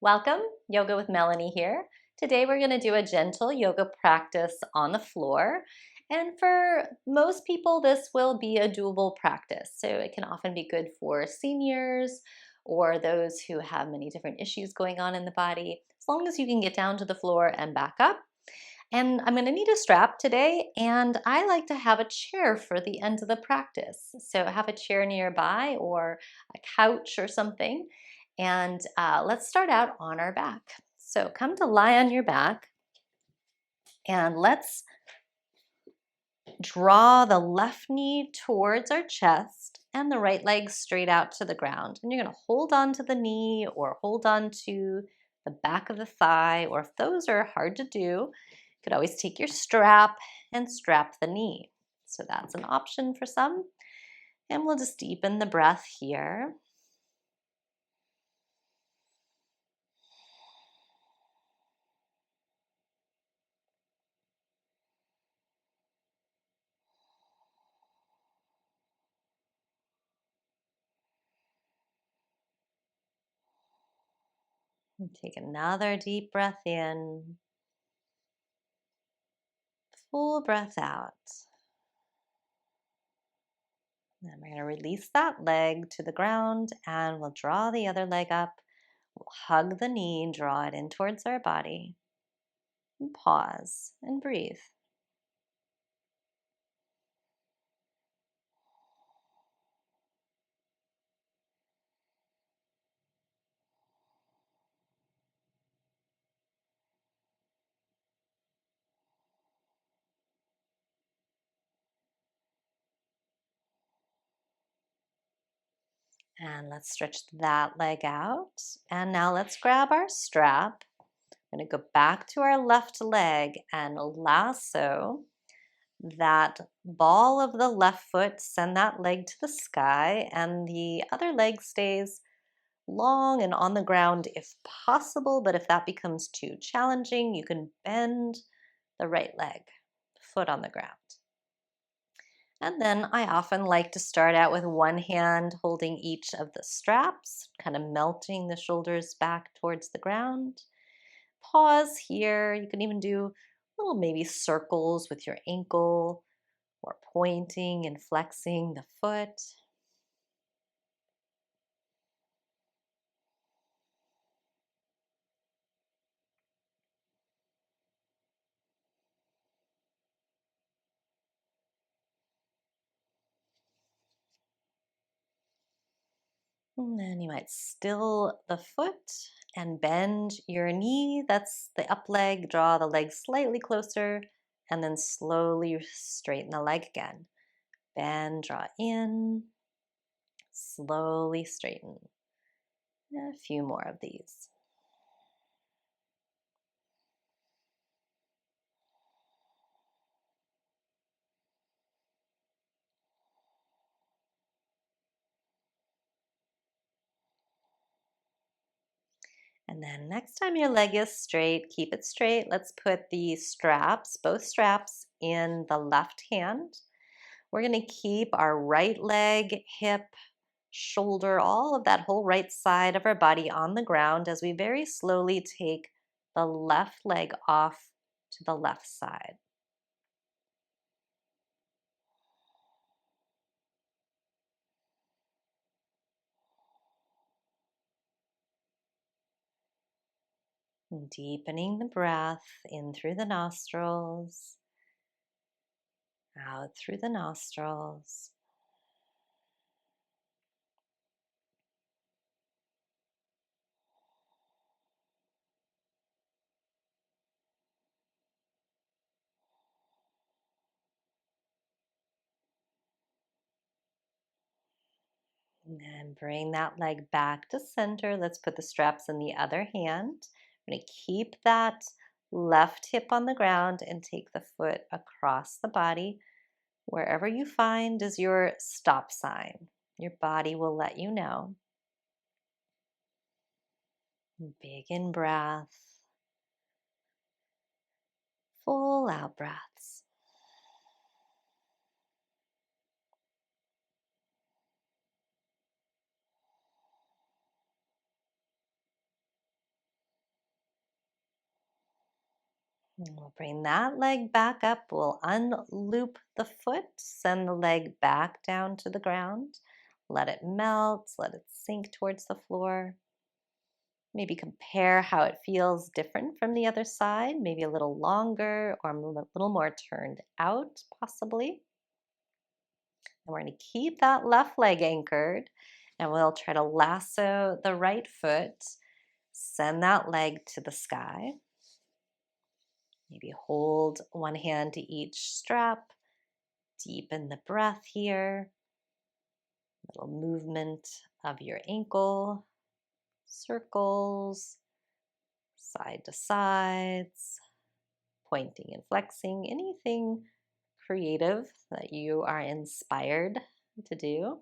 Welcome, Yoga with Melanie here. Today we're going to do a gentle yoga practice on the floor. And for most people, this will be a doable practice. So it can often be good for seniors or those who have many different issues going on in the body, as long as you can get down to the floor and back up. And I'm going to need a strap today, and I like to have a chair for the end of the practice. So have a chair nearby or a couch or something. And let's start out on our back. So come to lie on your back, and let's draw the left knee towards our chest and the right leg straight out to the ground. And you're going to hold on to the knee or hold on to the back of the thigh, or if those are hard to do, you could always take your strap and strap the knee. So that's an option for some. And we'll just deepen the breath here. And take another deep breath in, full breath out. Then we're going to release that leg to the ground and we'll draw the other leg up. We'll hug the knee, draw it in towards our body, and pause and breathe. And let's stretch that leg out. And now let's grab our strap. We're going to go back to our left leg and lasso that ball of the left foot, send that leg to the sky, and the other leg stays long and on the ground if possible. But if that becomes too challenging, you can bend the right leg, foot on the ground. And then I often like to start out with one hand holding each of the straps, kind of melting the shoulders back towards the ground. Pause here. You can even do little maybe circles with your ankle or pointing and flexing the foot. And then you might still the foot and bend your knee. That's the up leg. Draw the leg slightly closer and then slowly straighten the leg again. Bend, draw in, slowly straighten. A few more of these. And then next time your leg is straight, keep it straight. Let's put the straps, both straps, in the left hand. We're going to keep our right leg, hip, shoulder, all of that whole right side of our body on the ground as we very slowly take the left leg off to the left side. And deepening the breath in through the nostrils, out through the nostrils. And bring that leg back to center. Let's put the straps in the other hand. I'm going to keep that left hip on the ground and take the foot across the body. Wherever you find is your stop sign. Your body will let you know. Big in breath, full out breaths. And we'll bring that leg back up. We'll unloop the foot, send the leg back down to the ground. Let it melt, let it sink towards the floor. Maybe compare how it feels different from the other side, maybe a little longer or a little more turned out, possibly. And we're going to keep that left leg anchored, and we'll try to lasso the right foot, send that leg to the sky. Maybe hold one hand to each strap, deepen the breath here, little movement of your ankle, circles, side to sides, pointing and flexing, anything creative that you are inspired to do.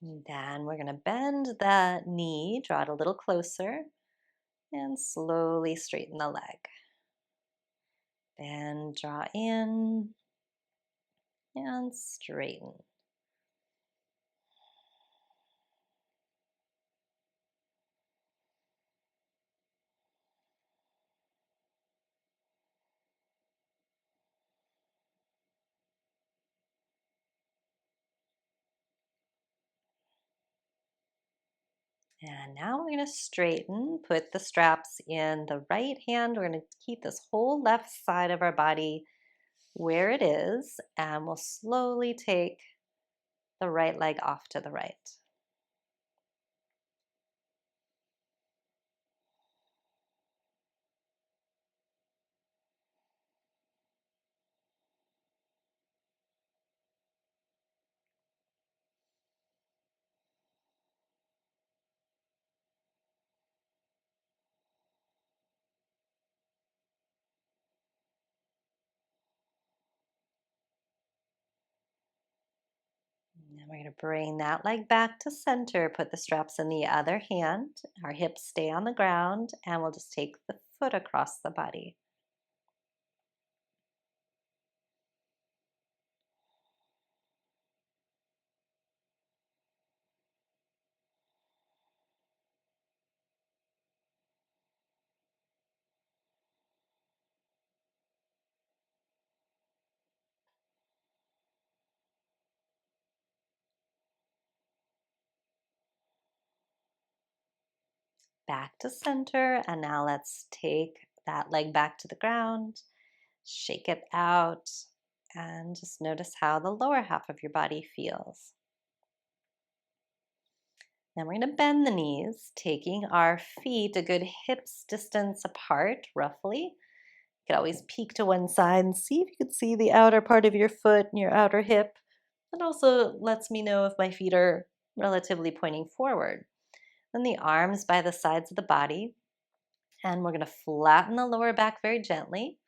And then we're going to bend the knee, draw it a little closer, and slowly straighten the leg. Bend, draw in, and straighten. And now we're going to straighten, put the straps in the right hand. We're going to keep this whole left side of our body where it is, and we'll slowly take the right leg off to the right. And we're going to bring that leg back to center, put the straps in the other hand. Our hips stay on the ground, and we'll just take the foot across the body. Back to center, and now let's take that leg back to the ground, shake it out, and just notice how the lower half of your body feels. Then we're going to bend the knees, taking our feet a good hips distance apart, roughly. You could always peek to one side and see if you could see the outer part of your foot and your outer hip. It also lets me know if my feet are relatively pointing forward. Then the arms by the sides of the body, and we're going to flatten the lower back very gently.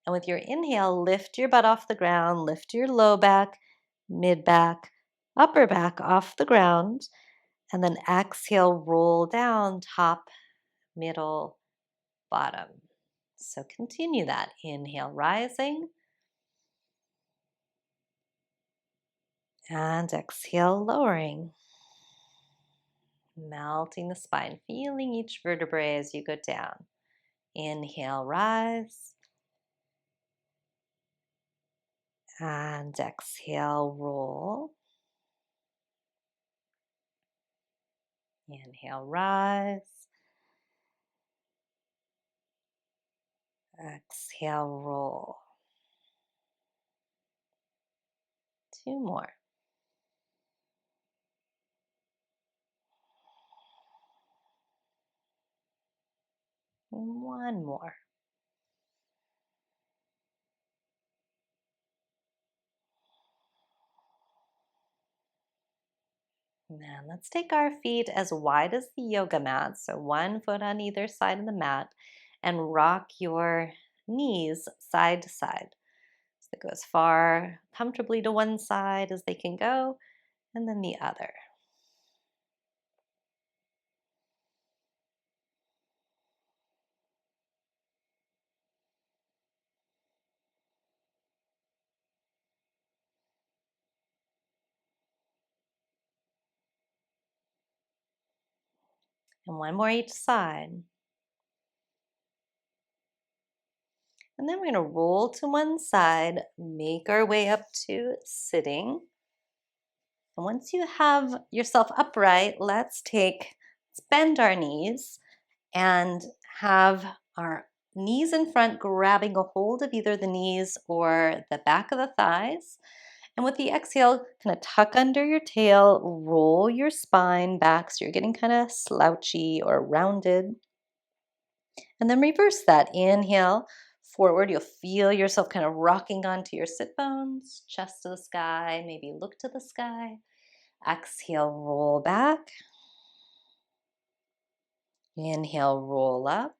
And with your inhale, lift your butt off the ground, lift your low back, mid back, upper back off the ground, and then exhale, roll down top, middle, bottom. So continue that. Inhale, rising, and exhale, lowering. Melting the spine, feeling each vertebrae as you go down. Inhale, rise. And exhale, roll. Inhale, rise. Exhale, roll. Two more. And one more. Now let's take our feet as wide as the yoga mat, so one foot on either side of the mat, and rock your knees side to side. So they go as far comfortably to one side as they can go, and then the other. And one more each side. And then we're going to roll to one side, make our way up to sitting. And once you have yourself upright, let's bend our knees and have our knees in front, grabbing a hold of either the knees or the back of the thighs. And with the exhale, kind of tuck under your tail, roll your spine back so you're getting kind of slouchy or rounded. And then reverse that. Inhale forward. You'll feel yourself kind of rocking onto your sit bones, chest to the sky, maybe look to the sky. Exhale, roll back. Inhale, roll up.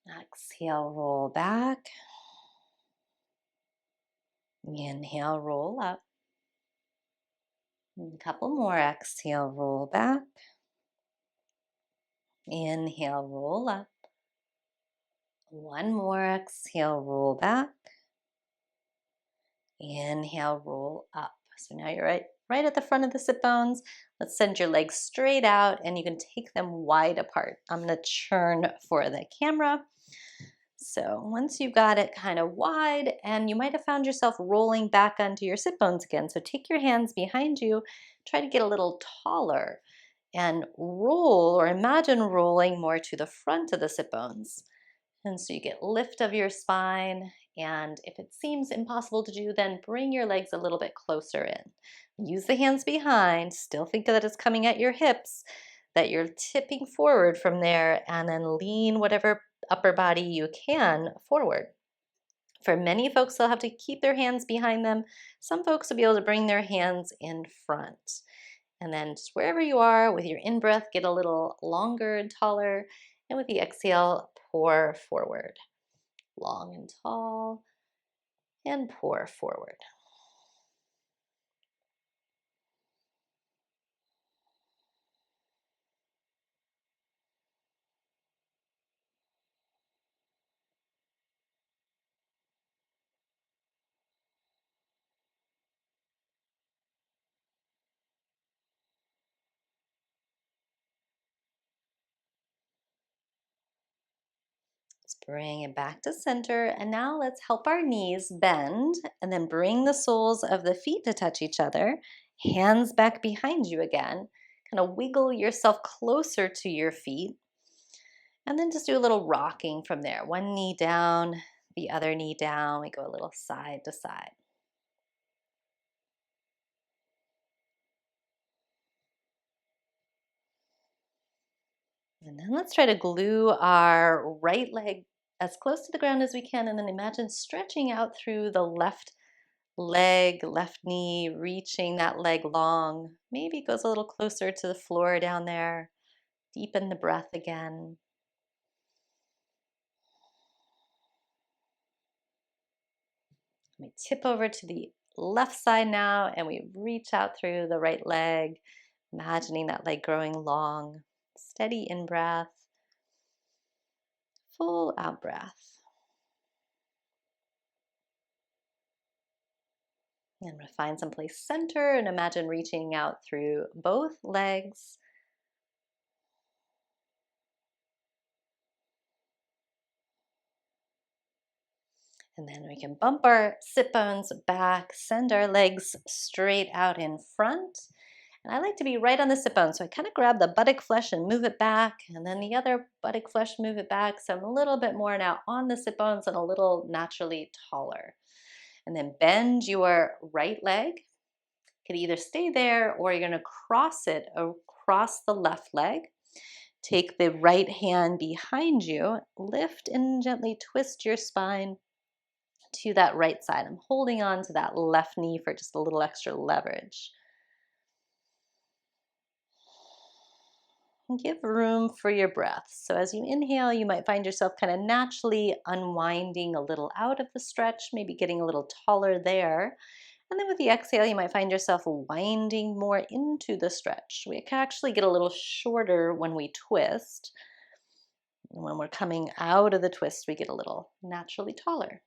Exhale, roll back. Inhale, roll up. A couple more. Exhale, roll back. Inhale, roll up. One more. Exhale, roll back. Inhale, roll up. So now you're right at the front of the sit bones. Let's send your legs straight out and you can take them wide apart. I'm going to churn for the camera. So once you've got it kind of wide, and you might have found yourself rolling back onto your sit bones again. So take your hands behind you, try to get a little taller and roll, or imagine rolling more to the front of the sit bones. And so you get lift of your spine. And if it seems impossible to do, then bring your legs a little bit closer in. Use the hands behind. Still think that it's coming at your hips, that you're tipping forward from there, and then lean whatever upper body you can forward. For many folks, they'll have to keep their hands behind them. Some folks will be able to bring their hands in front. And then just wherever you are with your in-breath, get a little longer and taller. And with the exhale, pour forward. Long and tall, and pour forward. Let's bring it back to center. And now let's help our knees bend and then bring the soles of the feet to touch each other. Hands back behind you again. Kind of wiggle yourself closer to your feet. And then just do a little rocking from there. One knee down, the other knee down. We go a little side to side. And then let's try to glue our right leg as close to the ground as we can. And then imagine stretching out through the left leg, left knee, reaching that leg long. Maybe it goes a little closer to the floor down there. Deepen the breath again. We tip over to the left side now and we reach out through the right leg, imagining that leg growing long. Steady in breath, full out breath. And we'll find some place center and imagine reaching out through both legs. And then we can bump our sit bones back, send our legs straight out in front. And I like to be right on the sit bone. So I kind of grab the buttock flesh and move it back. And then the other buttock flesh, move it back. So I'm a little bit more now on the sit bones and a little naturally taller. And then bend your right leg. You can either stay there or you're going to cross it across the left leg. Take the right hand behind you, lift and gently twist your spine to that right side. I'm holding on to that left knee for just a little extra leverage. And give room for your breath. So as you inhale, you might find yourself kind of naturally unwinding a little out of the stretch, maybe getting a little taller there. And then with the exhale, you might find yourself winding more into the stretch. We can actually get a little shorter when we twist. And when we're coming out of the twist, we get a little naturally taller.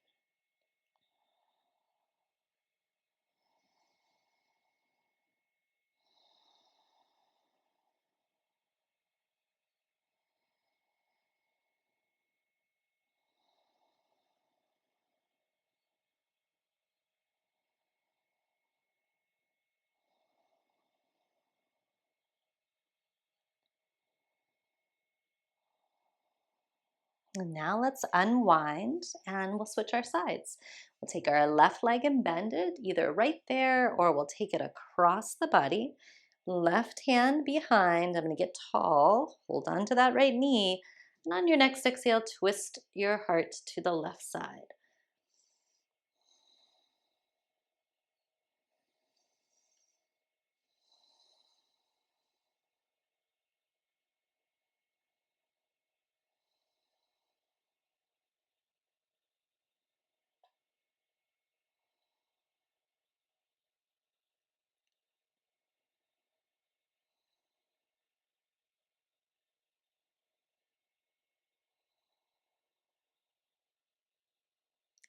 And now let's unwind and we'll switch our sides. We'll take our left leg and bend it either right there or we'll take it across the body. Left hand behind. I'm going to get tall. Hold on to that right knee. And on your next exhale, twist your heart to the left side.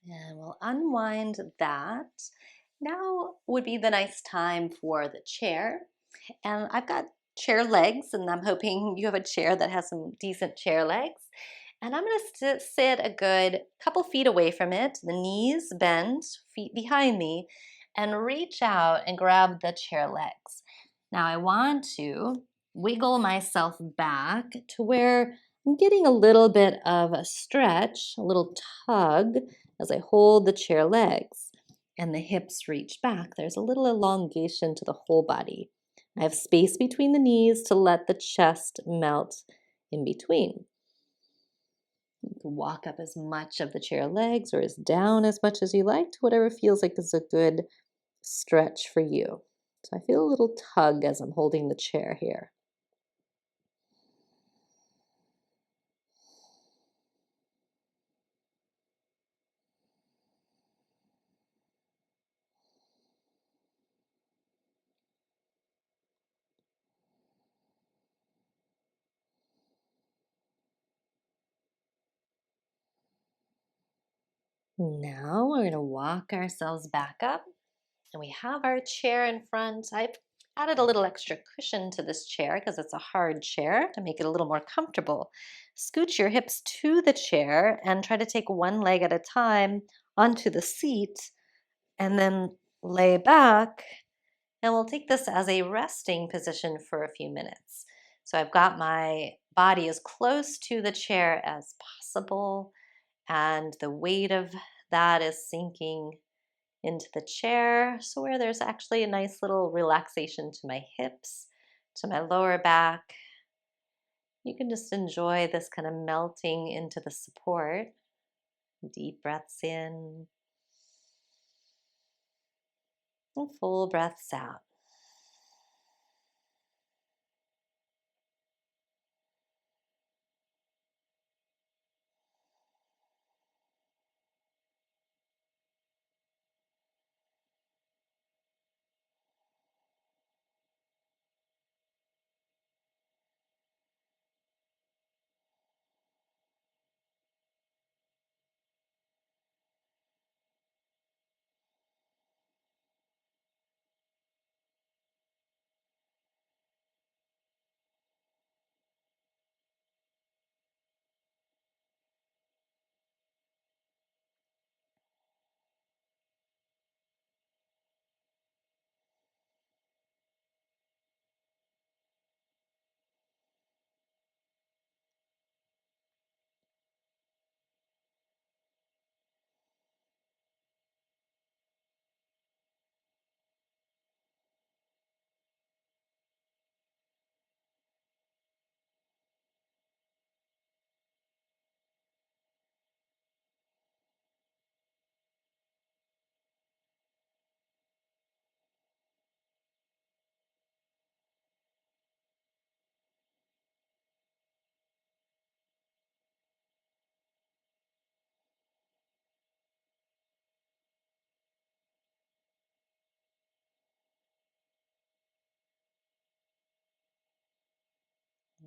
And we'll unwind that. Now would be the nice time for the chair. And I've got chair legs, and I'm hoping you have a chair that has some decent chair legs. And I'm going to sit a good couple feet away from it, the knees bend, feet behind me, and reach out and grab the chair legs. Now I want to wiggle myself back to where I'm getting a little bit of a stretch, a little tug as I hold the chair legs. And the hips reach back. There's a little elongation to the whole body. I have space between the knees to let the chest melt in between. You can walk up as much of the chair legs or as down as much as you like to whatever feels like is a good stretch for you. So I feel a little tug as I'm holding the chair here. Now we're going to walk ourselves back up. And we have our chair in front. I've added a little extra cushion to this chair because it's a hard chair to make it a little more comfortable. Scooch your hips to the chair and try to take one leg at a time onto the seat and then lay back. And we'll take this as a resting position for a few minutes. So I've got my body as close to the chair as possible, and the weight of that is sinking into the chair, so where there's actually a nice little relaxation to my hips, to my lower back. You can just enjoy this kind of melting into the support. Deep breaths in and full breaths out.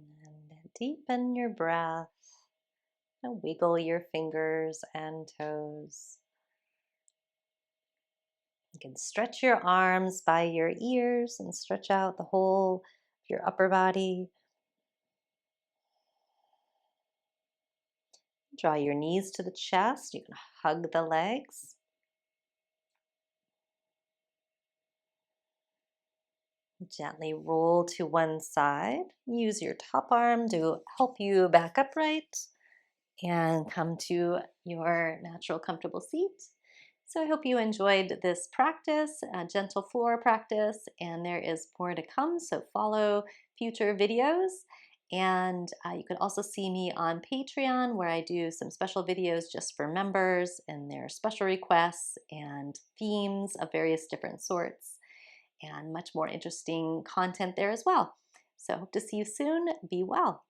And deepen your breath and wiggle your fingers and toes. You can stretch your arms by your ears and stretch out the whole of your upper body. Draw your knees to the chest. You can hug the legs. Gently roll to one side. Use your top arm to help you back upright. and come to your natural comfortable seat. So I hope you enjoyed this practice, a gentle floor practice, and there is more to come. So follow future videos. And you can also see me on Patreon, where I do some special videos just for members and their special requests and themes of various different sorts, and much more interesting content there as well. So hope to see you soon. Be well.